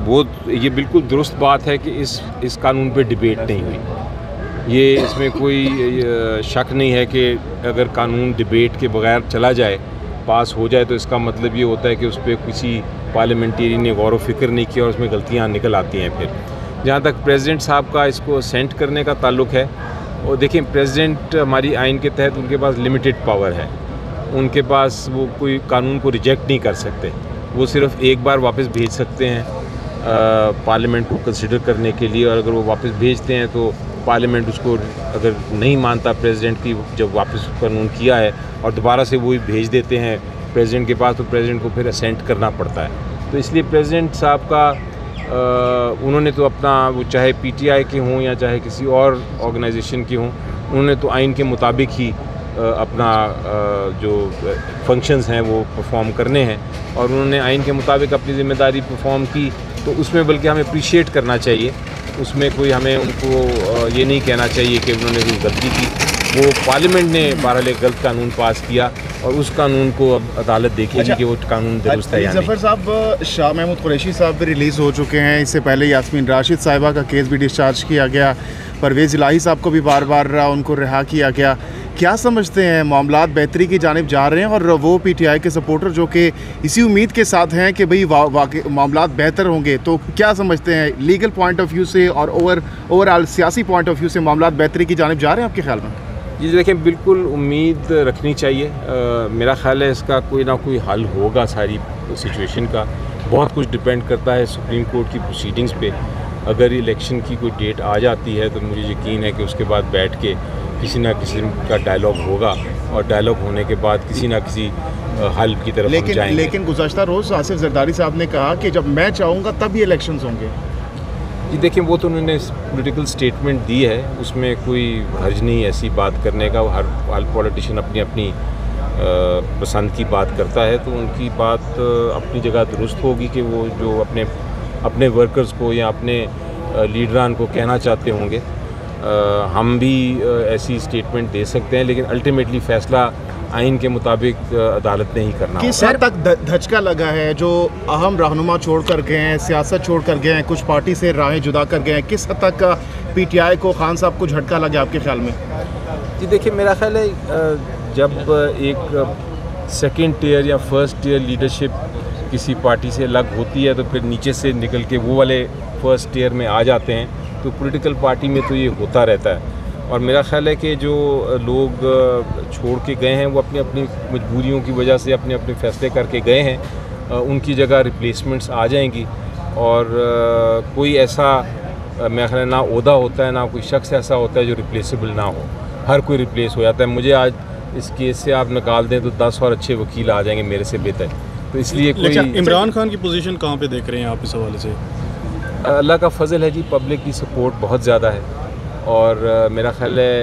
वो ये बिल्कुल दुरुस्त बात है कि इस कानून पे डिबेट नहीं हुई। ये इसमें कोई शक नहीं है कि अगर कानून डिबेट के बगैर चला जाए, पास हो जाए, तो इसका मतलब ये होता है कि उस पर किसी पार्लियामेंटेरियन ने गौर व फिक्र नहीं किया और उसमें गलतियाँ निकल आती हैं। फिर जहाँ तक प्रेसिडेंट साहब का इसको असेंट करने का ताल्लुक है, और देखिए प्रेसिडेंट हमारी आइन के तहत उनके पास लिमिटेड पावर है। उनके पास वो कोई कानून को रिजेक्ट नहीं कर सकते, वो सिर्फ एक बार वापस भेज सकते हैं पार्लियामेंट को कंसिडर करने के लिए, और अगर वो वापस भेजते हैं तो पार्लियामेंट उसको अगर नहीं मानता प्रेसिडेंट की जब वापस कानून किया है और दोबारा से वही भेज देते हैं प्रेसिडेंट के पास, तो प्रेसिडेंट को फिर असेंट करना पड़ता है। तो इसलिए प्रेसिडेंट साहब का उन्होंने तो अपना, वो चाहे पीटीआई के हों या चाहे किसी और ऑर्गेनाइजेशन की हों, उन्होंने तो आइन के मुताबिक ही अपना जो फंक्शंस हैं वो परफॉर्म करने हैं, और उन्होंने आइन के मुताबिक अपनी ज़िम्मेदारी परफॉर्म की। तो उसमें बल्कि हमें अप्रिशिएट करना चाहिए, उसमें कोई हमें उनको ये नहीं कहना चाहिए कि उन्होंने कोई गलती की। वो पार्लियामेंट ने बहरहाल एक गलत कानून पास किया और उस कानून को अब अदालत देखेगी कि वो कानून दुरुस्त है या नहीं। जफर साहब, शाह महमूद कुरैशी साहब भी रिलीज़ हो चुके हैं, इससे पहले यास्मीन राशिद साहिबा का केस भी डिस्चार्ज किया गया, परवेज़ इलाही साहब को भी बार बार उनको रिहा किया गया। क्या समझते हैं, मामलात बेहतरी की जानिब जा रहे हैं? और वो पीटीआई के सपोर्टर जो कि इसी उम्मीद के साथ हैं कि भाई मामलात बेहतर होंगे, तो क्या समझते हैं लीगल पॉइंट ऑफ व्यू से और ओवरऑल सियासी पॉइंट ऑफ व्यू से मामलात बेहतरी की जानिब जा रहे हैं आपके ख्याल में? जी देखिए, बिल्कुल उम्मीद रखनी चाहिए। मेरा ख्याल है इसका कोई ना कोई हल होगा सारी सिचुएशन का। बहुत कुछ डिपेंड करता है सुप्रीम कोर्ट की प्रोसीडिंग्स पे। अगर इलेक्शन की कोई डेट आ जाती है तो मुझे यकीन है कि उसके बाद बैठ के किसी ना किसी का डायलॉग होगा, और डायलॉग होने के बाद किसी ना किसी हल की तरफ हम जाएंगे। लेकिन गुज़श्ता रोज़ आसिफ जरदारी साहब ने कहा कि जब मैं चाहूँगा तब ये इलेक्शंस होंगे। जी देखिए, वो तो उन्होंने पॉलिटिकल स्टेटमेंट दी है, उसमें कोई हर्ज नहीं ऐसी बात करने का। हर पॉलिटिशियन अपनी अपनी पसंद की बात करता है, तो उनकी बात अपनी जगह दुरुस्त होगी कि वो जो अपने वर्कर्स को या अपने लीडरान को कहना चाहते होंगे। हम भी ऐसी स्टेटमेंट दे सकते हैं, लेकिन अल्टीमेटली फ़ैसला आइन के मुताबिक अदालत ने ही करना होगा। किस हद तक धचका लगा है? जो अहम रहनुमा छोड़ कर गए हैं, सियासत छोड़ कर गए हैं, कुछ पार्टी से राहें जुदा कर गए हैं, किस हद तक पीटीआई को खान साहब को झटका लगा आपके ख्याल में? जी देखिए, मेरा ख्याल है जब एक सेकंड टियर या फर्स्ट टियर लीडरशिप किसी पार्टी से अलग होती है, तो फिर नीचे से निकल के वो वाले फर्स्ट टियर में आ जाते हैं, तो पॉलिटिकल पार्टी में तो ये होता रहता है। और मेरा ख्याल है कि जो लोग छोड़ के गए हैं वो अपनी अपनी मजबूरियों की वजह से अपने अपने फैसले करके गए हैं, उनकी जगह रिप्लेसमेंट्स आ जाएंगी। और कोई ऐसा मेरा ख्याल है ना ओहदा होता है, ना कोई शख्स ऐसा होता है जो रिप्लेसेबल ना हो। हर कोई रिप्लेस हो जाता है। मुझे आज इस केस से आप निकाल दें तो 10 और अच्छे वकील आ जाएंगे मेरे से बेहतर। तो इसलिए कोई इमरान खान की पोजीशन कहाँ पे देख रहे हैं आप इस हवाले से? अल्लाह का फजल है जी, पब्लिक की सपोर्ट बहुत ज़्यादा है, और मेरा ख्याल है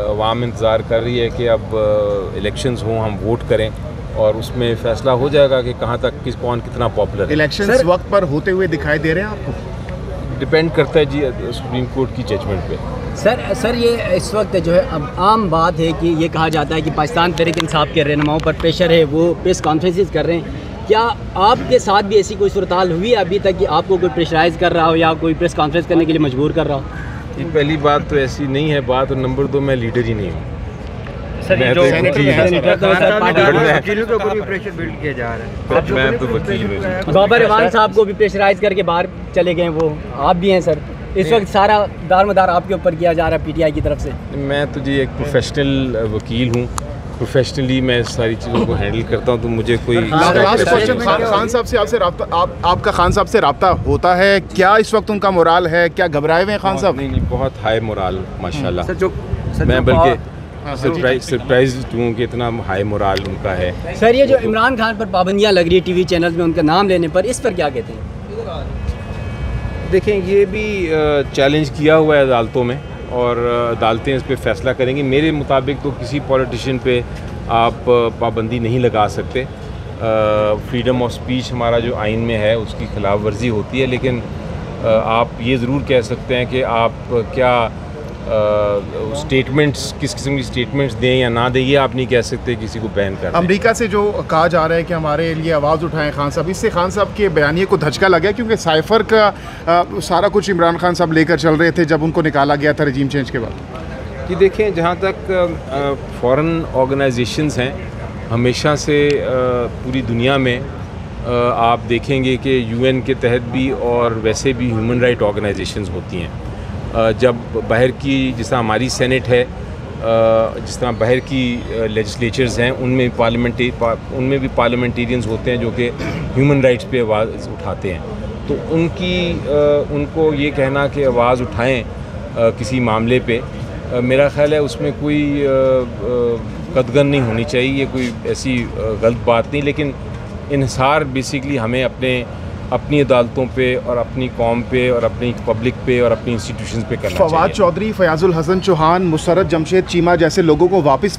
अवाम इंतज़ार कर रही है कि अब इलेक्शंस हों, हम वोट करें, और उसमें फ़ैसला हो जाएगा कि कहाँ तक कौन कितना पॉपुलर है। इलेक्शंस वक्त पर होते हुए दिखाई दे रहे हैं आपको? डिपेंड करता है जी सुप्रीम कोर्ट की जजमेंट पे। सर ये इस वक्त जो है अब आम बात है कि ये कहा जाता है कि पाकिस्तान तहरीक इंसाफ के रहनुमाओं पर प्रेशर है, वो प्रेस कॉन्फ्रेंसेस कर रहे हैं। क्या आपके साथ भी ऐसी कोई सूरत-हाल हुई है अभी तक कि आपको कोई प्रेशराइज़ कर रहा हो या कोई प्रेस कॉन्फ्रेंस करने के लिए मजबूर कर रहा हो? ये पहली बात तो ऐसी नहीं है बात, और नंबर 2 मैं लीडर ही नहीं हूँ। मैं तो वकील हूँ। बाबर इवान साहब को भी प्रेशराइज करके बाहर चले गए, वो आप भी हैं सर। इस वक्त सारा दारमदार आपके ऊपर किया जा रहा है पीटीआई की तरफ से। मैं तो जी एक प्रोफेशनल वकील हूँ, प्रोफेशनली मैं सारी चीज़ों को हैंडल करता हूँ, तो मुझे कोई लास्ट क्वेश्चन, खान साहब से आपसे रब्ता आपका खान साहब से रब्ता होता है क्या? इस वक्त उनका मोराल है क्या? घबराए हुए हैं खान साहब? नहीं, बहुत हाई मोराल माशाल्लाह। मैं बल्कि सरप्राइज हूँ कि इतना हाई मोराल उनका है। सर ये जो इमरान खान पर पाबंदियाँ लग रही है टीवी चैनल्स में उनका नाम लेने पर, इस पर क्या कहते हैं? देखें, ये भी चैलेंज किया हुआ है अदालतों में, और अदालतें इस पे फैसला करेंगी। मेरे मुताबिक तो किसी पॉलिटिशियन पे आप पाबंदी नहीं लगा सकते। फ्रीडम ऑफ स्पीच हमारा जो आइन में है उसकी खिलाफ वर्जी होती है, लेकिन आप ये ज़रूर कह सकते हैं कि आप क्या स्टेटमेंट्स किस किस्म की स्टेटमेंट्स दें या ना दें, ये आप नहीं कह सकते किसी को बैन कर दें। अमेरिका से जो कहा जा रहा है कि हमारे लिए आवाज़ उठाएं खान साहब, इससे खान साहब के बयानिए को धचका लगा क्योंकि साइफर का सारा कुछ इमरान खान साहब लेकर चल रहे थे जब उनको निकाला गया था रजीम चेंज के बाद। कि देखें, जहाँ तक फॉरेन ऑर्गेनाइजेशंस हैं, हमेशा से पूरी दुनिया में आप देखेंगे कि यूएन के तहत भी और वैसे भी ह्यूमन राइट ऑर्गेनाइजेशंस होती हैं। जब बाहर की, जिस तरह हमारी सेनेट है, जिस तरह बाहर की लेजिस्लेचर्स हैं, उनमें भी पार्लियामेंटेरियंस होते हैं जो कि ह्यूमन राइट्स पे आवाज़ उठाते हैं। तो उनको ये कहना कि आवाज़ उठाएं किसी मामले पे, मेरा ख़्याल है उसमें कोई कदगन नहीं होनी चाहिए, ये कोई ऐसी गलत बात नहीं। लेकिन इन्हिसार बेसिकली हमें अपनी अदालतों पे और अपनी कौम पे और अपनी पब्लिक पे और अपनी इंस्टीट्यूशंस पे करना चाहिए। फवाद चौधरी, फयाजुल हसन चौहान, मुसर्रत जमशेद चीमा जैसे लोगों को वापस